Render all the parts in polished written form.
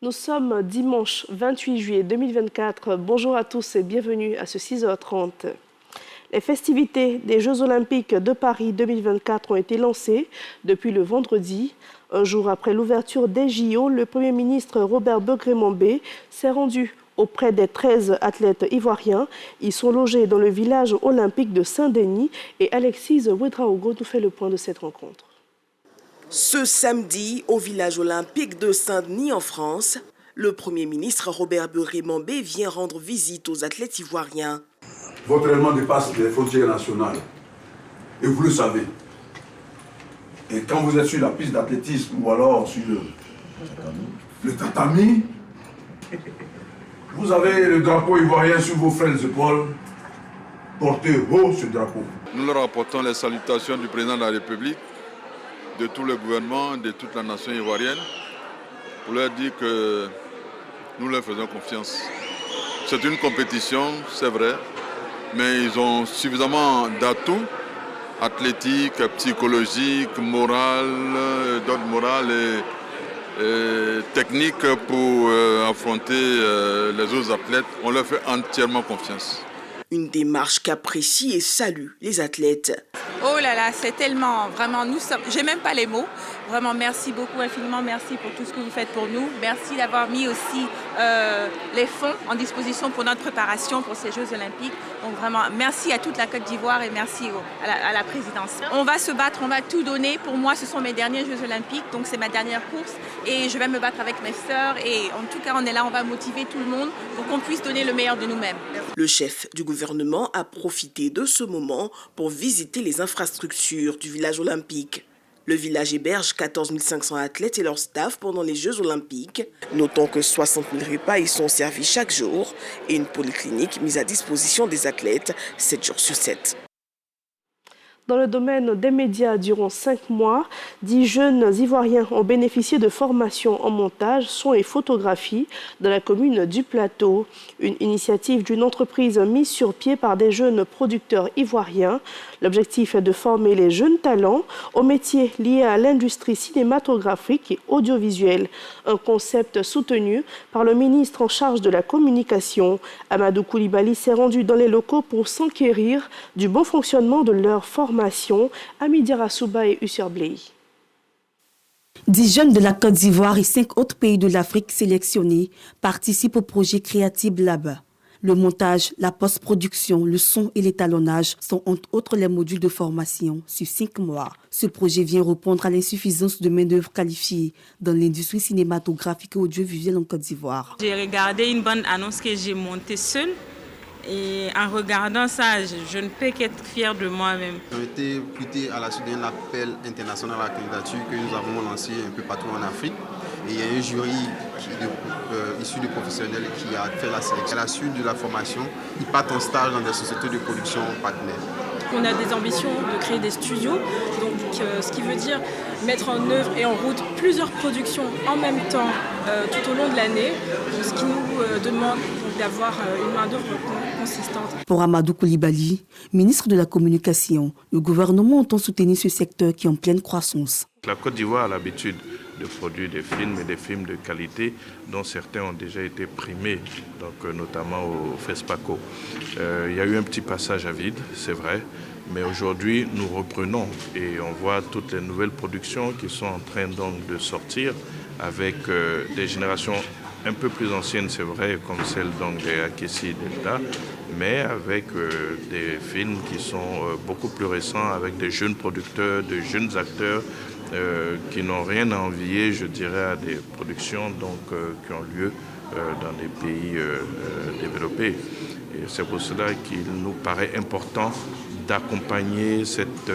Nous sommes dimanche 28 juillet 2024. Bonjour à tous et bienvenue à ce 6h30. Les festivités des Jeux Olympiques de Paris 2024 ont été lancées depuis le vendredi. Un jour après l'ouverture des JO, le Premier ministre Robert Begré-Mambé s'est rendu auprès des 13 athlètes ivoiriens. Ils sont logés dans le village olympique de Saint-Denis et Alexis Ouedraogo nous fait le point de cette rencontre. Ce samedi, au village olympique de Saint-Denis en France, le Premier ministre Robert Begré-Mambé vient rendre visite aux athlètes ivoiriens. Votre élément dépasse les frontières nationales et vous le savez. Et quand vous êtes sur la piste d'athlétisme ou alors sur le tatami, vous avez le drapeau ivoirien sur vos frêles épaules. Portez haut ce drapeau. Nous leur apportons les salutations du président de la République, de tout le gouvernement, de toute la nation ivoirienne, pour leur dire que nous leur faisons confiance. C'est une compétition, c'est vrai, mais ils ont suffisamment d'atouts athlétiques, psychologiques, morales, d'ordre moral et techniques pour affronter les autres athlètes. On leur fait entièrement confiance. Une démarche qu'apprécient et saluent les athlètes. Oh là là, c'est tellement, vraiment, j'ai même pas les mots. Vraiment, merci beaucoup, infiniment merci pour tout ce que vous faites pour nous. Merci d'avoir mis aussi les fonds en disposition pour notre préparation pour ces Jeux Olympiques. Donc vraiment, merci à toute la Côte d'Ivoire et merci à la présidence. On va se battre, on va tout donner. Pour moi, ce sont mes derniers Jeux Olympiques, donc c'est ma dernière course. Et je vais me battre avec mes sœurs. Et en tout cas, on est là, on va motiver tout le monde pour qu'on puisse donner le meilleur de nous-mêmes. Le chef du gouvernement a profité de ce moment pour visiter les infrastructures du village olympique. Le village héberge 14 500 athlètes et leur staff pendant les Jeux Olympiques. Notons que 60 000 repas y sont servis chaque jour et une polyclinique mise à disposition des athlètes 7 jours sur 7. Dans le domaine des médias, durant 5 mois, 10 jeunes Ivoiriens ont bénéficié de formations en montage, son et photographie dans la commune du Plateau. Une initiative d'une entreprise mise sur pied par des jeunes producteurs ivoiriens. L'objectif est de former les jeunes talents aux métiers liés à l'industrie cinématographique et audiovisuelle. Un concept soutenu par le ministre en charge de la communication. Amadou Koulibaly s'est rendu dans les locaux pour s'enquérir du bon fonctionnement de leur formation. Amidia Souba et Ussur Bley. 10 jeunes de la Côte d'Ivoire et 5 autres pays de l'Afrique sélectionnés participent au projet Creative Lab. Le montage, la post-production, le son et l'étalonnage sont entre autres les modules de formation sur 5 mois. Ce projet vient répondre à l'insuffisance de main-d'œuvre qualifiée dans l'industrie cinématographique et audiovisuelle en Côte d'Ivoire. J'ai regardé une bande-annonce que j'ai montée seule. Et en regardant ça, je ne peux qu'être fière de moi-même. J'ai été recruté à la suite d'un appel international à la candidature que nous avons lancé un peu partout en Afrique. Et il y a un jury issu de professionnels qui a fait la sélection. À la suite de la formation, ils partent en stage dans des sociétés de production partenaires. On a des ambitions de créer des studios, donc ce qui veut dire mettre en œuvre et en route plusieurs productions en même temps tout au long de l'année, ce qui nous demande d'avoir une main-d'œuvre consistante. Pour Amadou Koulibaly, ministre de la Communication, le gouvernement entend soutenir ce secteur qui est en pleine croissance. La Côte d'Ivoire a l'habitude de produire des films et des films de qualité dont certains ont déjà été primés, donc notamment au FESPACO. Il y a eu un petit passage à vide, c'est vrai, mais aujourd'hui nous reprenons et on voit toutes les nouvelles productions qui sont en train donc de sortir avec des générations un peu plus anciennes, c'est vrai, comme celle donc des Akessi Delta, mais avec des films qui sont beaucoup plus récents, avec des jeunes producteurs, de jeunes acteurs qui n'ont rien à envier, je dirais, à des productions donc, qui ont lieu dans les pays développés. Et c'est pour cela qu'il nous paraît important d'accompagner cette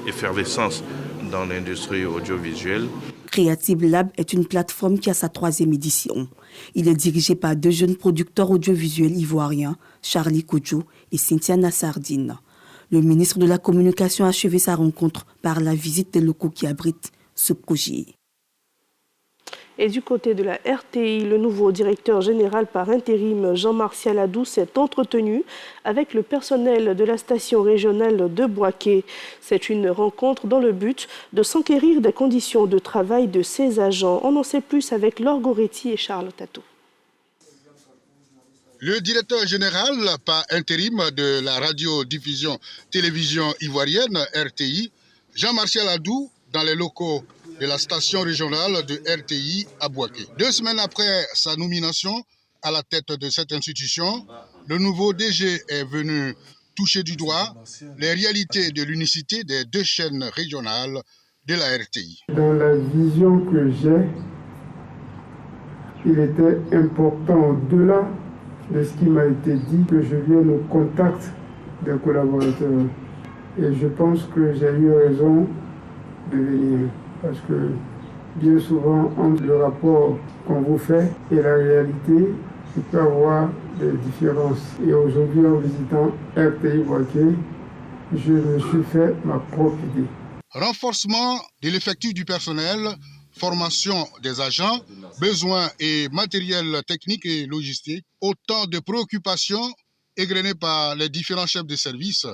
effervescence dans l'industrie audiovisuelle. Creative Lab est une plateforme qui a sa 3e édition. Il est dirigé par 2 jeunes producteurs audiovisuels ivoiriens, Charlie Kodjo et Cynthia Nassardine. Le ministre de la Communication a achevé sa rencontre par la visite des locaux qui abritent ce projet. Et du côté de la RTI, le nouveau directeur général par intérim Jean-Martial Adou s'est entretenu avec le personnel de la station régionale de Boaké. C'est une rencontre dans le but de s'enquérir des conditions de travail de ses agents. On en sait plus avec Laure Goretti et Charles Tato. Le directeur général par intérim de la radio-diffusion-télévision ivoirienne RTI, Jean-Martial Adou, dans les locaux de la station régionale de RTI à Boaké. 2 semaines après sa nomination à la tête de cette institution, le nouveau DG est venu toucher du doigt les réalités de l'unicité des 2 chaînes régionales de la RTI. Dans la vision que j'ai, il était important au-delà de ce qui m'a été dit que je vienne au contact des collaborateurs. Et je pense que j'ai eu raison de venir. Parce que bien souvent, entre le rapport qu'on vous fait et la réalité, il peut y avoir des différences. Et aujourd'hui, en visitant RTI Boaké, je me suis fait ma propre idée. Renforcement de l'effectif du personnel, formation des agents, besoins et matériel technique et logistique, autant de préoccupations égrenées par les différents chefs de service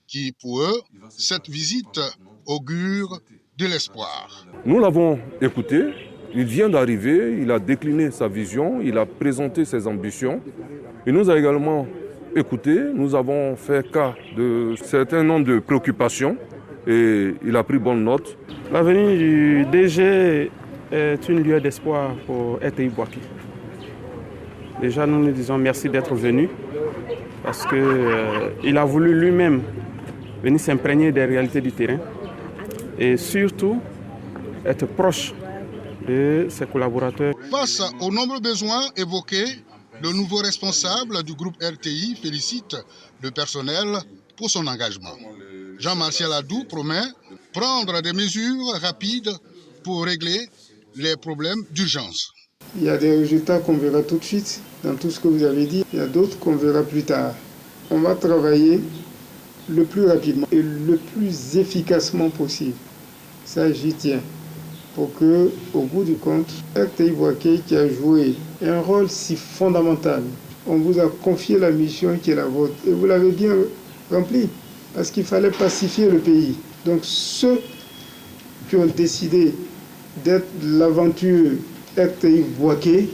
qui, pour eux, cette visite augure de l'espoir. Nous l'avons écouté, il vient d'arriver, il a décliné sa vision, il a présenté ses ambitions. Il nous a également écoutés, nous avons fait cas de certains nombres de préoccupations et il a pris bonne note. La venue du DG est une lueur d'espoir pour RTI Boaké. Déjà, nous disons merci d'être venu parce qu'il a voulu lui-même venir s'imprégner des réalités du terrain et surtout être proche de ses collaborateurs. Face aux nombreux besoins évoqués, le nouveau responsable du groupe RTI félicite le personnel pour son engagement. Jean-Martial Adou promet prendre des mesures rapides pour régler les problèmes d'urgence. Il y a des résultats qu'on verra tout de suite dans tout ce que vous avez dit. Il y a d'autres qu'on verra plus tard. On va travailler le plus rapidement et le plus efficacement possible. Ça, j'y tiens. Pour que, au bout du compte, RTI Boaké, qui a joué un rôle si fondamental, on vous a confié la mission qui est la vôtre et vous l'avez bien remplie parce qu'il fallait pacifier le pays. Donc ceux qui ont décidé d'être l'aventure RTI Boaké,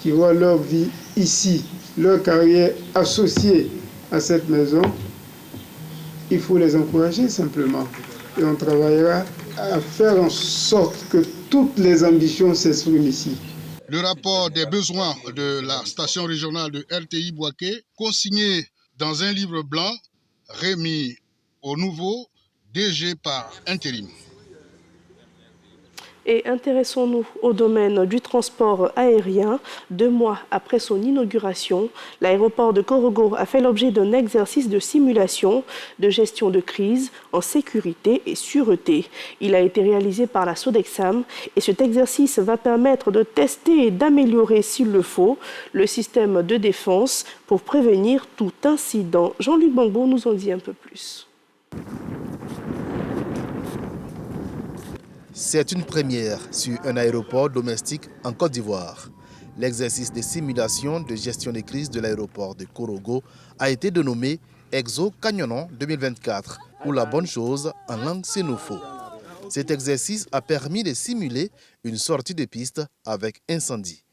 qui voient leur vie ici, leur carrière associée à cette maison, il faut les encourager simplement. Et on travaillera à faire en sorte que toutes les ambitions s'expriment ici. Le rapport des besoins de la station régionale de RTI Boaké, consigné dans un livre blanc, remis au nouveau DG par intérim. Et intéressons-nous au domaine du transport aérien. 2 mois après son inauguration, l'aéroport de Korogo a fait l'objet d'un exercice de simulation de gestion de crise en sécurité et sûreté. Il a été réalisé par la Sodexam et cet exercice va permettre de tester et d'améliorer, s'il le faut, le système de défense pour prévenir tout incident. Jean-Luc Bangbo nous en dit un peu plus. C'est une première sur un aéroport domestique en Côte d'Ivoire. L'exercice de simulation de gestion des crises de l'aéroport de Korogo a été dénommé Exo Canyonon 2024 ou la bonne chose en langue sénoufo. Cet exercice a permis de simuler une sortie de piste avec incendie.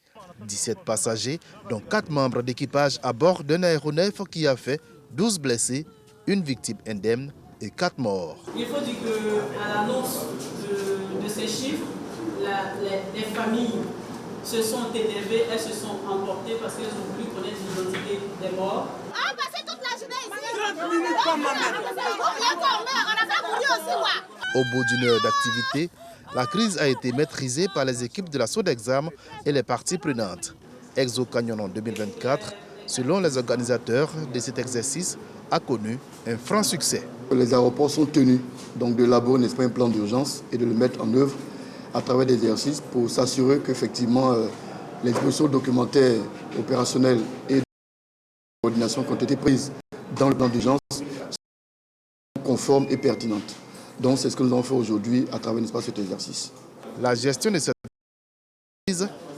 17 passagers, dont 4 membres d'équipage à bord d'un aéronef qui a fait 12 blessés, 1 victime indemne et 4 morts. Il faut dire qu'à l'annonce de ces chiffres, les familles se sont énervées, elles se sont emportées parce qu'elles ont voulu connaître l'identité des morts. On a passé toute la journée ici. 30 minutes comme ma mère. On n'a pas voulu aussi voir. Au bout d'une heure d'activité, la crise a été maîtrisée par les équipes de la Sodexam et les parties prenantes. Exo Canyonon 2024, selon les organisateurs de cet exercice, a connu un franc succès. Les aéroports sont tenus donc d'élaborer un plan d'urgence et de le mettre en œuvre à travers des exercices pour s'assurer qu'effectivement les dispositions documentaires, opérationnelles et de coordination qui ont été prises dans le plan d'urgence sont conformes et pertinentes. Donc c'est ce que nous avons fait aujourd'hui à travers cet exercice. La gestion de cette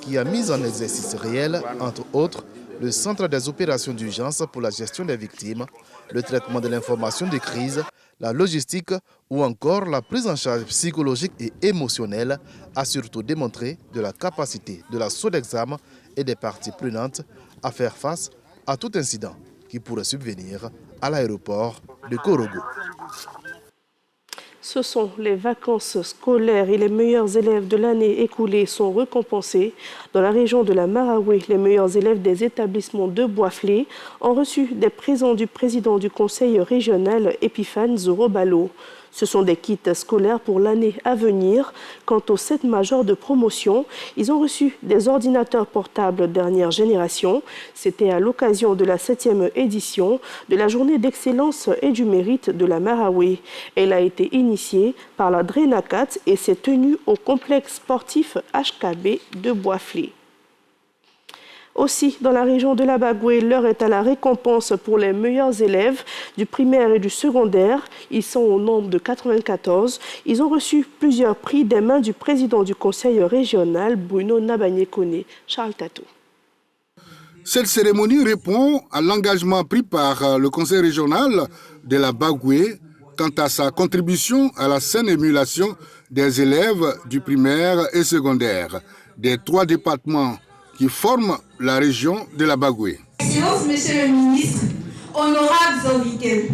Qui a mis en exercice réel, entre autres, le Centre des opérations d'urgence pour la gestion des victimes, le traitement de l'information de crise, la logistique ou encore la prise en charge psychologique et émotionnelle, a surtout démontré de la capacité de la SODEXAM et des parties prenantes à faire face à tout incident qui pourrait subvenir à l'aéroport de Korogo. Ce sont les vacances scolaires et les meilleurs élèves de l'année écoulée sont récompensés. Dans la région de la Marawi, les meilleurs élèves des établissements de Boisflé ont reçu des présents du président du conseil régional Epiphane Zorobalo. Ce sont des kits scolaires pour l'année à venir. Quant aux 7 majors de promotion, ils ont reçu des ordinateurs portables dernière génération. C'était à l'occasion de la 7e édition de la journée d'excellence et du mérite de la Marawi. Elle a été initiée par la Drenacat et s'est tenue au complexe sportif HKB de Boisflé. Aussi, dans la région de la Bagoué, l'heure est à la récompense pour les meilleurs élèves du primaire et du secondaire. Ils sont au nombre de 94. Ils ont reçu plusieurs prix des mains du président du conseil régional, Bruno Nabanyekone. Charles Tatou. Cette cérémonie répond à l'engagement pris par le conseil régional de la Bagoué quant à sa contribution à la saine émulation des élèves du primaire et secondaire des 3 départements qui forment la région de la Bagoué. Excellences, Monsieur le ministre, honorables invités,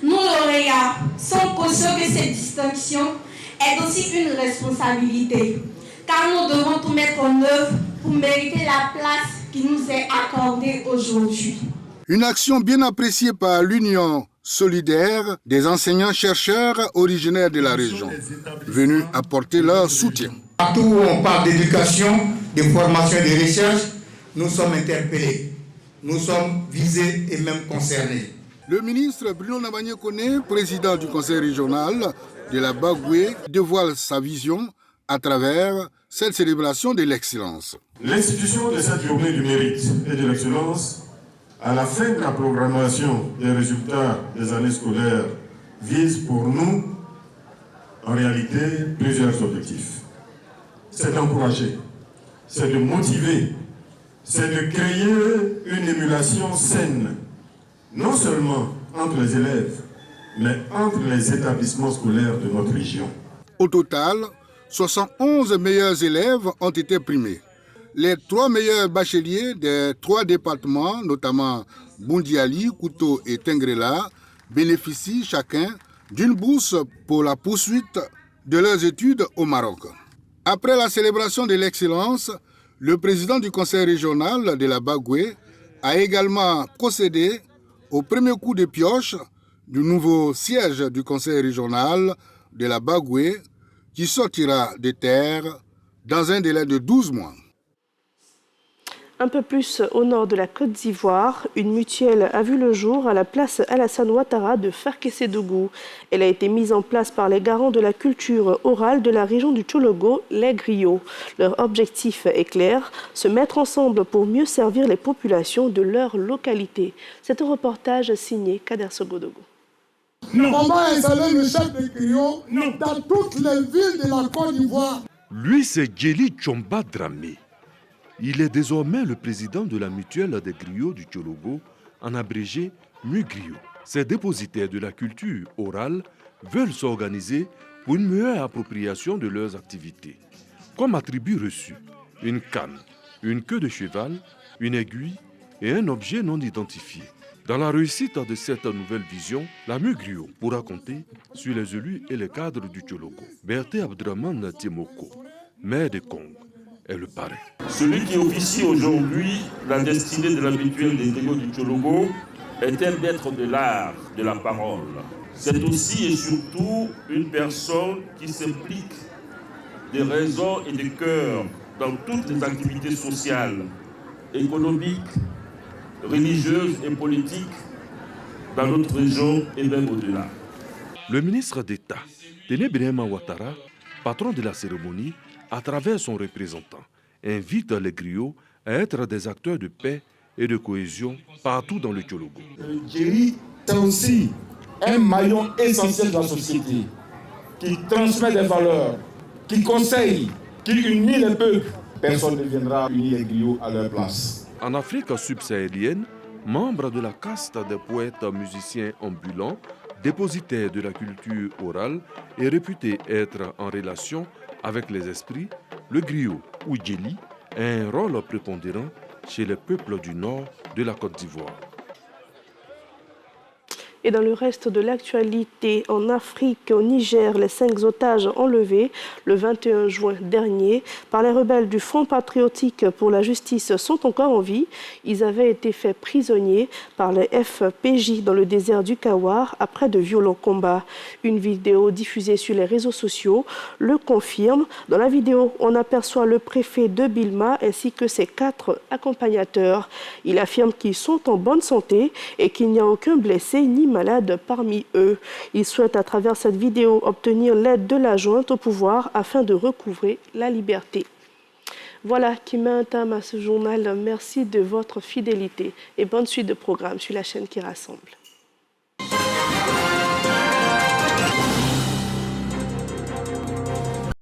nous lauréats sommes conscients que cette distinction est aussi une responsabilité, car nous devons tout mettre en œuvre pour mériter la place qui nous est accordée aujourd'hui. Une action bien appréciée par l'Union solidaire des enseignants-chercheurs originaires de la région, venus apporter leur soutien. Partout où on parle d'éducation, de formation et de recherche, nous sommes interpellés, nous sommes visés et même concernés. Le ministre Bruno Nabanyekone, président du conseil régional de la Bagoué, dévoile sa vision à travers cette célébration de l'excellence. L'institution de cette journée du mérite et de l'excellence, à la fin de la programmation des résultats des années scolaires, vise pour nous, en réalité, plusieurs objectifs. C'est d'encourager, c'est de motiver, c'est de créer une émulation saine, non seulement entre les élèves, mais entre les établissements scolaires de notre région. Au total, 71 meilleurs élèves ont été primés. Les 3 meilleurs bacheliers des 3 départements, notamment Bundiali, Kouto et Tengrela, bénéficient chacun d'une bourse pour la poursuite de leurs études au Maroc. Après la célébration de l'excellence, le président du conseil régional de la Bagoué a également procédé au premier coup de pioche du nouveau siège du conseil régional de la Bagoué qui sortira de terre dans un délai de 12 mois. Un peu plus au nord de la Côte d'Ivoire, une mutuelle a vu le jour à la place Alassane Ouattara de Farkessédougou. Elle a été mise en place par les garants de la culture orale de la région du Tchologo, les griots. Leur objectif est clair, se mettre ensemble pour mieux servir les populations de leur localité. C'est un reportage signé Kader Sogodogo. On va installer le chef des griots dans toutes les villes de la Côte d'Ivoire. Lui, c'est Djeli Tchomba Dramé. Il est désormais le président de la mutuelle des griots du Tchologo, en abrégé MUGRIO. Ces dépositaires de la culture orale veulent s'organiser pour une meilleure appropriation de leurs activités. Comme attribut reçu, une canne, une queue de cheval, une aiguille et un objet non identifié. Dans la réussite de cette nouvelle vision, la MUGRIO pourra compter sur les élus et les cadres du Tchologo. Berté Abdraman Timoko, maire de Kong, est le parrain. Celui qui officie aujourd'hui la destinée de la mutuelle des griots du Tchologo est-elle d'être de l'art, de la parole. C'est aussi et surtout une personne qui s'implique de raison et de cœur dans toutes les activités sociales, économiques, religieuses et politiques dans notre région et même au-delà. Le ministre d'État, Téné Birahima Ouattara, patron de la cérémonie, à travers son représentant, invite les griots à être des acteurs de paix et de cohésion partout dans le Tchologo. Djeli, c'est aussi un maillon essentiel de la société qui transmet des valeurs, qui conseille, qui unit les peuples personne ne viendra unir les griots à leur place. En Afrique subsaharienne, membre de la caste des poètes musiciens ambulants, dépositaire de la culture orale et réputé être en relation avec les esprits, le griot ou djeli a un rôle prépondérant chez les peuples du nord de la Côte d'Ivoire. Et dans le reste de l'actualité, en Afrique, au Niger, les 5 otages enlevés le 21 juin dernier par les rebelles du Front patriotique pour la justice sont encore en vie. Ils avaient été faits prisonniers par les FPJ dans le désert du Kawar après de violents combats. Une vidéo diffusée sur les réseaux sociaux le confirme. Dans la vidéo, on aperçoit le préfet de Bilma ainsi que ses 4 accompagnateurs. Il affirme qu'ils sont en bonne santé et qu'il n'y a aucun blessé ni malades parmi eux. Ils souhaitent à travers cette vidéo obtenir l'aide de la junte au pouvoir afin de recouvrer la liberté. Voilà qui met un terme à ce journal. Merci de votre fidélité et bonne suite de programme sur la chaîne qui rassemble.